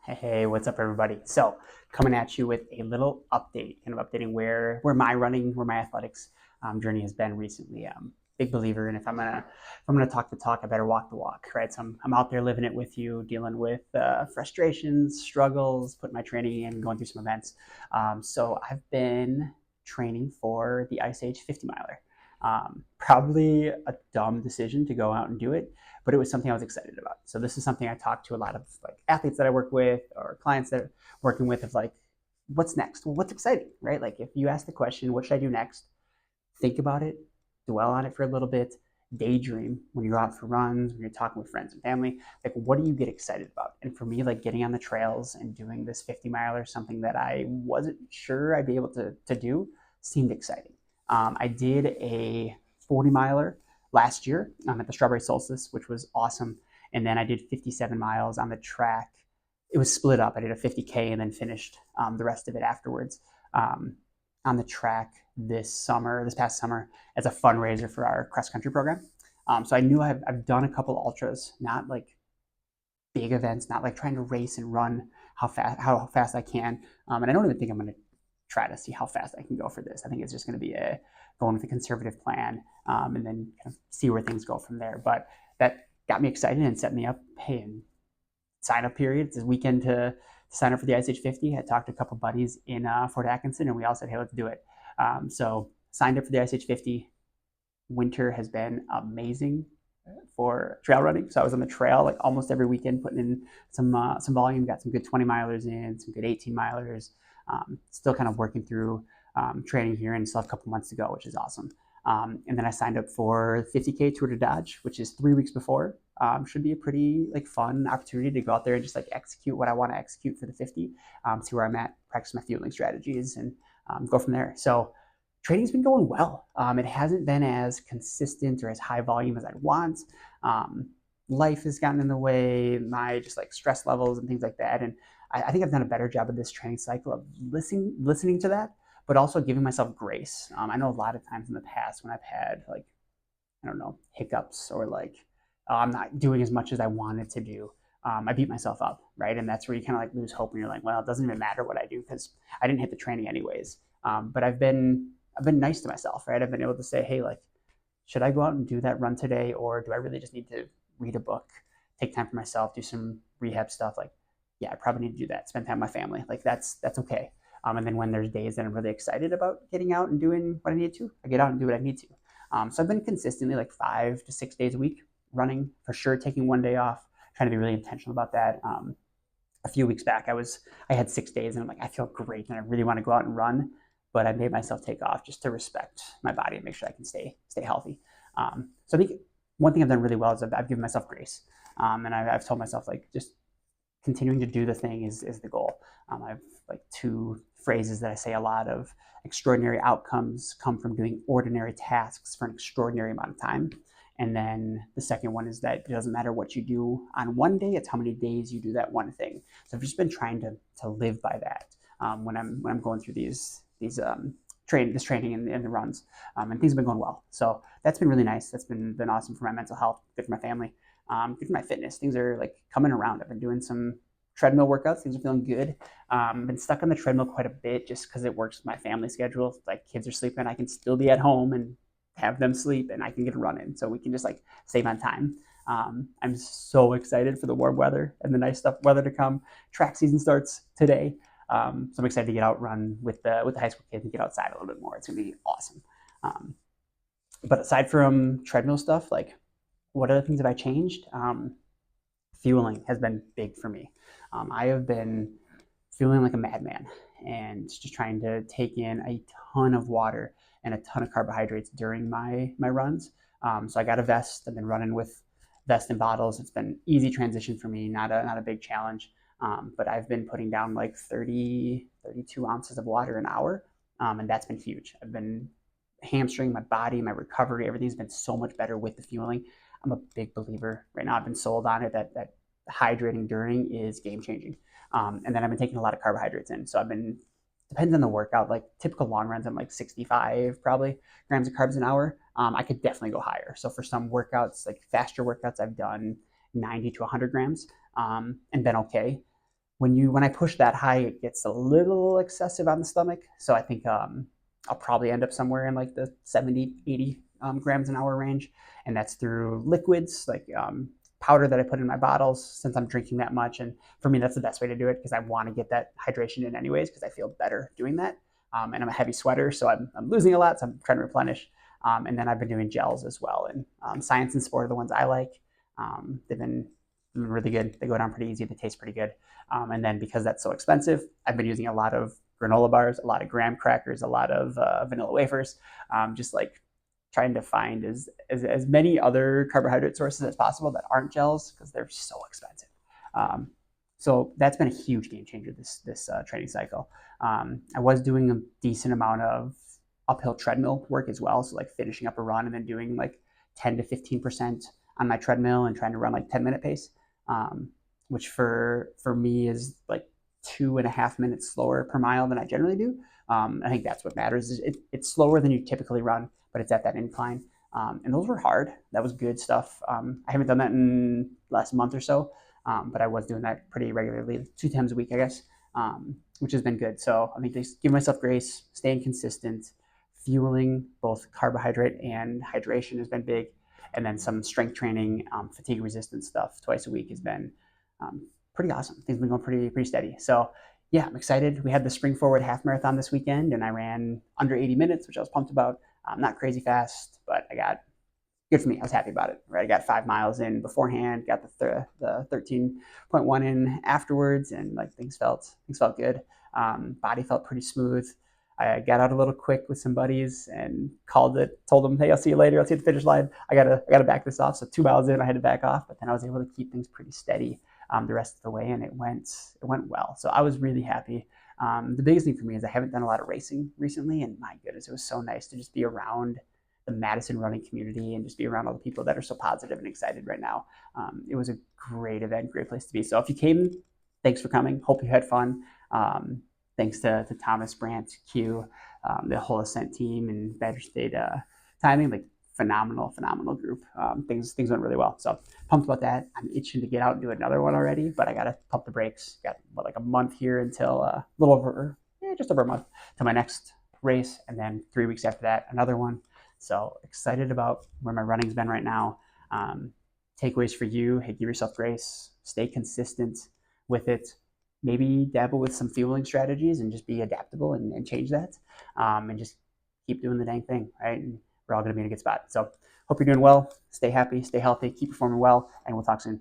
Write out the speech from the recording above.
Hey, what's up, everybody? So, coming at you with a little update, kind of updating where my athletics journey has been recently. Big believer, and if I'm gonna talk the talk, I better walk the walk, right? So I'm out there living it with you, dealing with frustrations, struggles, putting my training in, going through some events. So I've been training for the Ice Age 50 miler. Probably a dumb decision to go out and do it, but it was something I was excited about. So this is something I talk to a lot of like athletes that I work with or clients that I'm working with of like, what's next? Well, what's exciting, right? Like if you ask the question, what should I do next? Think about it, dwell on it for a little bit, daydream when you're out for runs, when you're talking with friends and family. Like, what do you get excited about? And for me, like getting on the trails and doing this 50 mile or something that I wasn't sure I'd be able to do seemed exciting. I did a 40 miler last year at the Strawberry Solstice, which was awesome. And then I did 57 miles on the track. It was split up. I did a 50K and then finished the rest of it afterwards on the track this past summer, as a fundraiser for our cross country program. So I knew I've done a couple ultras, not like big events, not like trying to race and run how fast I can. And I don't even think I'm going to try to see how fast I can go for this. I think it's just going to be a going with a conservative plan, and then kind of see where things go from there. But that got me excited and set me up. Hey, and sign up period. It's this weekend to sign up for the Ice Age 50. I talked to a couple buddies in Fort Atkinson, and we all said, hey, let's do it. So signed up for the Ice Age 50. Winter has been amazing for trail running. So I was on the trail like almost every weekend, putting in some volume. Got some good 20 milers in, some good 18 milers. Still kind of working through training here, and still have a couple months to go, which is awesome. And then I signed up for 50K Tour de Dodge, which is 3 weeks before. Should be a pretty like fun opportunity to go out there and just like execute what I want to execute for the 50. See where I'm at, practice my fueling strategies, and go from there. So training's been going well. It hasn't been as consistent or as high volume as I'd want. Um, Life has gotten in the way, my just like stress levels and things like that. And I think I've done a better job of this training cycle of listening to that, but also giving myself grace. I know a lot of times in the past when I've had like, I don't know, hiccups or like, I'm not doing as much as I wanted to do. I beat myself up, right? And that's where you kind of like lose hope and you're like, well, it doesn't even matter what I do because I didn't hit the training anyways. But I've been nice to myself, right? I've been able to say, hey, like, should I go out and do that run today, or do I really just need to read a book, take time for myself, do some rehab stuff? Like, yeah, I probably need to do that. Spend time with my family. Like that's okay. And then when there's days that I'm really excited about getting out and doing what I need to, I get out and do what I need to. So I've been consistently like 5 to 6 days a week running for sure, taking one day off, trying to be really intentional about that. A few weeks back, I had 6 days and I'm like, I feel great and I really want to go out and run, but I made myself take off just to respect my body and make sure I can stay healthy. So I think one thing I've done really well is I've given myself grace, and I've told myself like just continuing to do the thing is the goal. I've like two phrases that I say a lot of: extraordinary outcomes come from doing ordinary tasks for an extraordinary amount of time. And then the second one is that it doesn't matter what you do on one day; it's how many days you do that one thing. So I've just been trying to live by that when I'm going through this training and the runs, and things have been going well. So that's been really nice. That's been awesome for my mental health, good for my family, good for my fitness. Things are like coming around. I've been doing some treadmill workouts. Things are feeling good. Been stuck on the treadmill quite a bit just because it works with my family schedule. Like kids are sleeping, I can still be at home and have them sleep, and I can get a run in, so we can just like save on time. I'm so excited for the warm weather and the nice stuff weather to come. Track season starts today. So I'm excited to get out, run with the high school kids, and get outside a little bit more. It's gonna be awesome. Um, but aside from treadmill stuff, like what other things have I changed? Fueling has been big for me. I have been feeling like a madman and just trying to take in a ton of water and a ton of carbohydrates during my runs. So I got a vest. I've been running with vest and bottles. It's been easy transition for me, not a big challenge. But I've been putting down like 32 ounces of water an hour, and that's been huge. I've been hamstring my body, my recovery, everything's been so much better with the fueling. I'm a big believer right now. I've been sold on it that hydrating during is game changing. And then I've been taking a lot of carbohydrates in. So I've been, depends on the workout, like typical long runs, I'm like 65 probably grams of carbs an hour. I could definitely go higher. So for some workouts, like faster workouts, I've done 90 to 100 grams, and been okay. when I push that high, it gets a little excessive on the stomach. So I think I'll probably end up somewhere in like the 70, 80 grams an hour range. And that's through liquids like powder that I put in my bottles since I'm drinking that much. And for me, that's the best way to do it because I want to get that hydration in anyways because I feel better doing that. And I'm a heavy sweater, so I'm losing a lot, so I'm trying to replenish. And then I've been doing gels as well. And Science and Sport are the ones I like. They've been really good. They go down pretty easy. They taste pretty good. And then because that's so expensive, I've been using a lot of granola bars, a lot of graham crackers, a lot of vanilla wafers, just like trying to find as many other carbohydrate sources as possible that aren't gels because they're so expensive. Um, so that's been a huge game changer this training cycle. I was doing a decent amount of uphill treadmill work as well, so like finishing up a run and then doing like 10 to 15% on my treadmill and trying to run like 10-minute pace, which for me is like 2.5 minutes slower per mile than I generally do. I think that's what matters. It's slower than you typically run, but it's at that incline. And those were hard. That was good stuff. I haven't done that in the last month or so, but I was doing that pretty regularly, 2 times a week, I guess, which has been good. So I think just give myself grace, staying consistent, fueling both carbohydrate and hydration has been big. And then some strength training, fatigue resistance stuff twice a week has been pretty awesome. Things have been going pretty steady. So yeah, I'm excited. We had the Spring Forward half marathon this weekend, and I ran under 80 minutes, which I was pumped about. Not crazy fast, but I got good for me. I was happy about it. Right, I got 5 miles in beforehand, got the 13.1 in afterwards, and like things felt good. Body felt pretty smooth. I got out a little quick with some buddies and called it. Told them, "Hey, I'll see you later. I'll see you at the finish line. I gotta back this off." So 2 miles in, I had to back off, but then I was able to keep things pretty steady the rest of the way, and it went well. So I was really happy. The biggest thing for me is I haven't done a lot of racing recently, and my goodness, it was so nice to just be around the Madison running community and just be around all the people that are so positive and excited right now. It was a great event, great place to be. So if you came, thanks for coming. Hope you had fun. Thanks to Thomas, Brandt, Q, the whole Ascent team, and Badger State timing. Like phenomenal group. Things went really well. So pumped about that. I'm itching to get out and do another one already, but I gotta pump the brakes. Got like a month here until a little over, just over a month to my next race, and then 3 weeks after that, another one. So excited about where my running's been right now. Takeaways for you: hey, give yourself grace, stay consistent with it. Maybe dabble with some fueling strategies and just be adaptable and change that, and just keep doing the dang thing, right? And we're all going to be in a good spot. So hope you're doing well. Stay happy, stay healthy, keep performing well, and we'll talk soon.